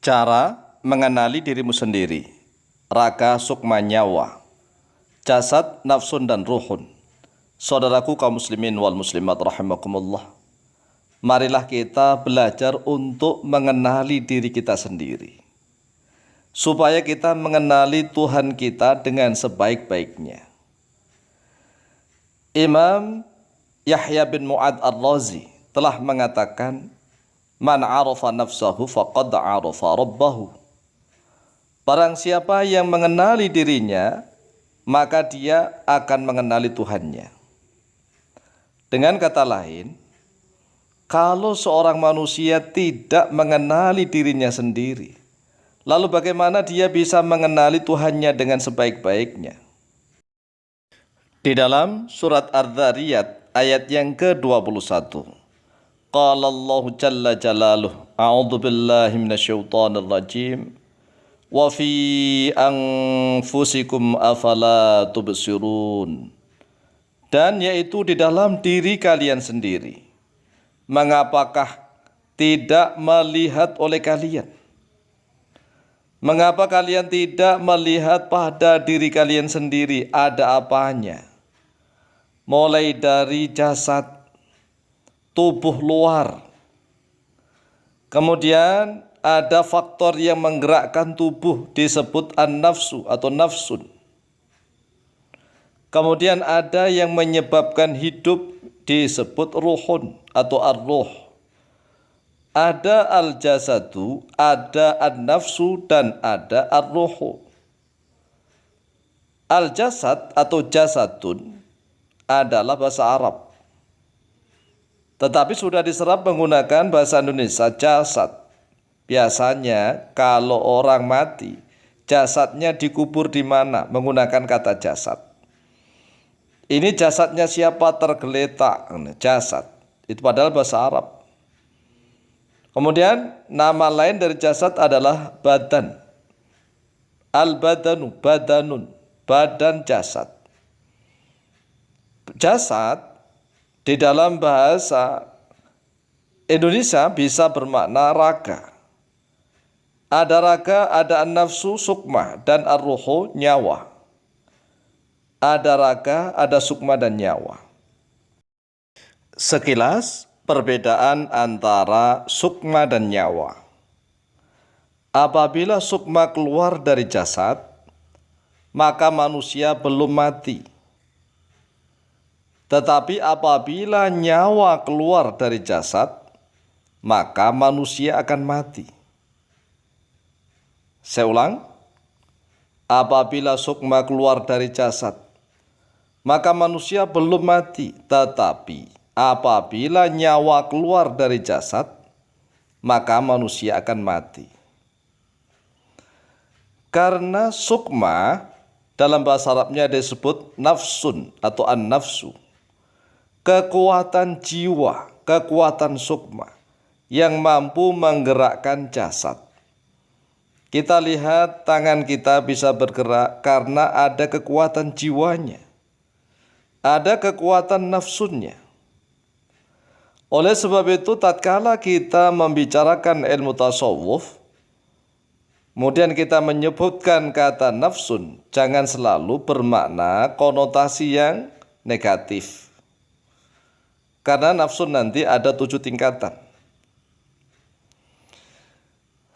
Cara mengenali dirimu sendiri. Raga, sukma, nyawa, jasad, nafsun, dan ruhun. Saudaraku kaum muslimin wal muslimat rahimakumullah. Marilah kita belajar untuk mengenali diri kita sendiri, supaya kita mengenali Tuhan kita dengan sebaik-baiknya. Imam Yahya bin Mu'ad ar-Razi telah mengatakan, "Man arafa nafsahu faqad arafa rabbahu." Barang siapa yang mengenali dirinya, maka dia akan mengenali Tuhannya. Dengan kata lain, kalau seorang manusia tidak mengenali dirinya sendiri, lalu bagaimana dia bisa mengenali Tuhannya dengan sebaik-baiknya? Di dalam surat Adz-Dzariyat ayat yang ke-21, qala Allahu jalla jalaluh, a'udzu billahi minasyaitonir rajim, wa fi anfusikum afala tubsirun. Dan yaitu di dalam diri kalian sendiri, mengapakah tidak melihat oleh kalian? Mengapa kalian tidak melihat pada diri kalian sendiri ada apanya? Mulai dari jasad, tubuh luar, kemudian ada faktor yang menggerakkan tubuh disebut an-nafsu atau nafsun. Kemudian ada yang menyebabkan hidup disebut ruhun atau ar-ruh. Ada al-jasadu, ada an-nafsu, dan ada ar-ruhu. Al-jasad atau jasadun adalah bahasa Arab, tetapi sudah diserap menggunakan bahasa Indonesia, jasad. Biasanya kalau orang mati, jasadnya dikubur di mana? Menggunakan kata jasad. Ini jasadnya siapa? Tergeletak, jasad. Itu padahal bahasa Arab. Kemudian nama lain dari jasad adalah badan. Al-badanu, badanun, badan jasad. Jasad di dalam bahasa Indonesia bisa bermakna raga. Ada raga, ada an-nafsu, sukma, dan ar-ruhu, nyawa. Ada raga, ada sukma, dan nyawa. Sekilas perbedaan antara sukma dan nyawa. Apabila sukma keluar dari jasad, maka manusia belum mati. Tetapi apabila nyawa keluar dari jasad, maka manusia akan mati. Saya ulang, apabila sukma keluar dari jasad, maka manusia belum mati. Tetapi apabila nyawa keluar dari jasad, maka manusia akan mati. Karena sukma dalam bahasa Arabnya disebut nafsun atau an-nafsu. Kekuatan jiwa, kekuatan sukma yang mampu menggerakkan jasad. Kita lihat tangan kita bisa bergerak karena ada kekuatan jiwanya. Ada kekuatan nafsunnya. Oleh sebab itu tatkala kita membicarakan ilmu tasawuf, kemudian kita menyebutkan kata nafsun, jangan selalu bermakna konotasi yang negatif. Karena nafsun nanti ada 7 tingkatan.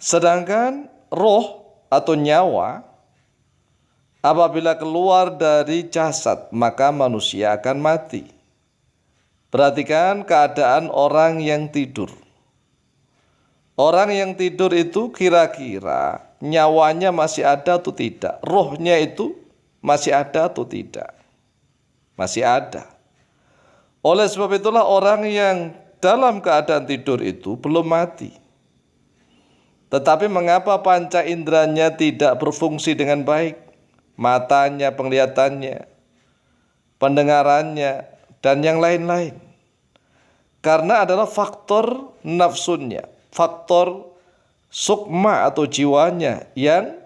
Sedangkan roh atau nyawa, apabila keluar dari jasad, maka manusia akan mati. Perhatikan keadaan orang yang tidur. Orang yang tidur itu kira-kira nyawanya masih ada atau tidak? Rohnya itu masih ada atau tidak? Masih ada. Oleh sebab itulah orang yang dalam keadaan tidur itu belum mati. Tetapi mengapa panca inderanya tidak berfungsi dengan baik? Matanya, penglihatannya, pendengarannya, dan yang lain-lain. Karena adalah faktor nafsunnya, faktor sukma atau jiwanya yang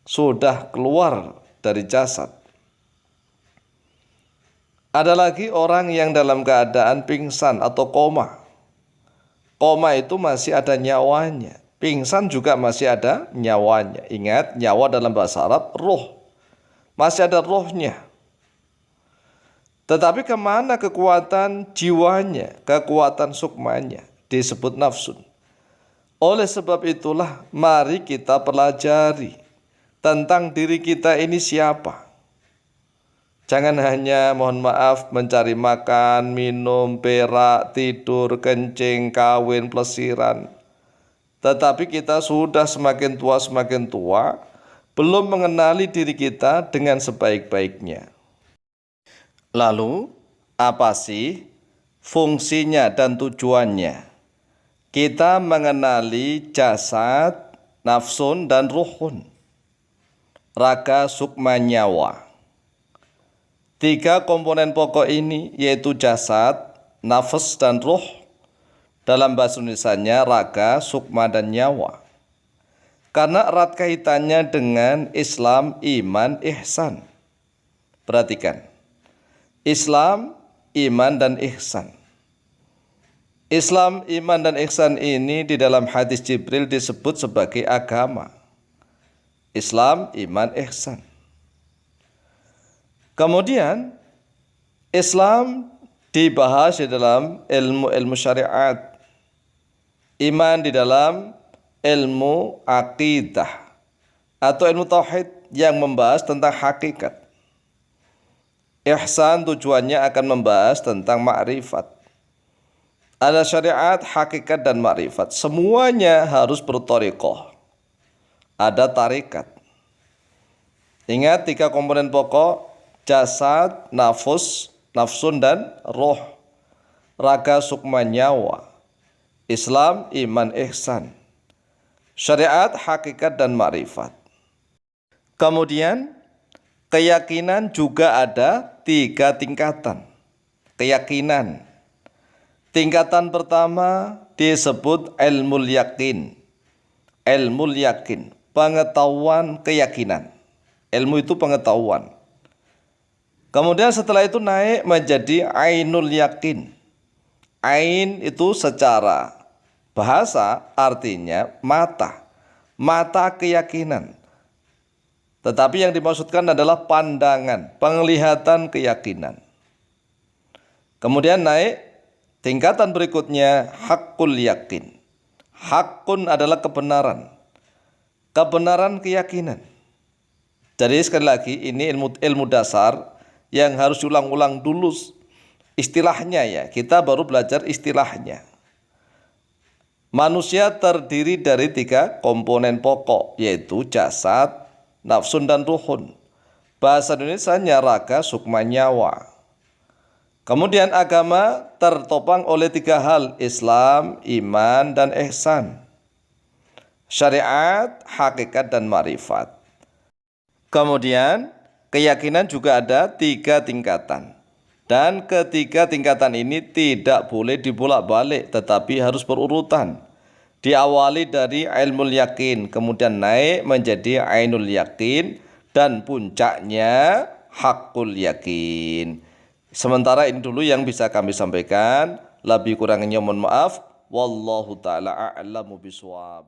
sudah keluar dari jasad. Ada lagi orang yang dalam keadaan pingsan atau koma. Koma itu masih ada nyawanya, Pingsan juga masih ada nyawanya. Ingat, nyawa dalam bahasa Arab roh. Masih ada rohnya. Tetapi kemana kekuatan jiwanya, kekuatan sukmanya? Disebut nafsun. Oleh sebab itulah mari kita pelajari tentang diri kita ini siapa. Jangan hanya mohon maaf mencari makan, minum, berak, tidur, kencing, kawin, plesiran. Tetapi kita sudah semakin tua, belum mengenali diri kita dengan sebaik-baiknya. Lalu, apa sih fungsinya dan tujuannya? Kita mengenali jasad, nafsun, dan ruhun. Raga, sukma, nyawa. 3 komponen pokok ini yaitu jasad, nafas, dan ruh. Dalam bahasa Indonesianya raga, sukma, dan nyawa. Karena erat kaitannya dengan Islam, iman, ihsan. Perhatikan. Islam, iman, dan ihsan. Islam, iman, dan ihsan ini di dalam hadis Jibril disebut sebagai agama. Islam, iman, ihsan. Kemudian Islam dibahas di dalam ilmu syariat, iman di dalam ilmu akidah atau ilmu tauhid yang membahas tentang hakikat. Ihsan tujuannya akan membahas tentang ma'rifat. Ada syariat, hakikat, dan ma'rifat. Semuanya harus berthariqah. Ada tarikat. Ingat 3 komponen pokok: jasad, nafus, nafsun, dan roh. Raga, sukma, nyawa. Islam, iman, ihsan. Syariat, hakikat, dan ma'rifat. Kemudian keyakinan juga ada 3 tingkatan. Keyakinan. Tingkatan pertama disebut ilmul yakin. Ilmul yakin, pengetahuan keyakinan. Ilmu itu pengetahuan. Kemudian setelah itu naik menjadi ainul yakin. Ain itu secara bahasa artinya mata. Mata keyakinan. Tetapi yang dimaksudkan adalah pandangan, penglihatan keyakinan. Kemudian naik tingkatan berikutnya hakul yakin. Hakun adalah kebenaran. Kebenaran keyakinan. Jadi sekali lagi ini ilmu dasar yang harus diulang-ulang dulu istilahnya ya. Kita baru belajar istilahnya. Manusia terdiri dari 3 komponen pokok yaitu jasad, nafsun, dan ruhun. Bahasa Indonesianya raga, sukma, nyawa. Kemudian agama tertopang oleh 3 hal: Islam, iman, dan ihsan. Syariat, hakikat, dan ma'rifat. Kemudian keyakinan juga ada 3 tingkatan. Dan ketiga tingkatan ini tidak boleh dibolak-balik tetapi harus berurutan. Diawali dari ilmul yakin, kemudian naik menjadi ainul yakin, dan puncaknya hakul yakin. Sementara ini dulu yang bisa kami sampaikan. Lebih kurangnya mohon maaf. Wallahu ta'ala a'lamu bishawab.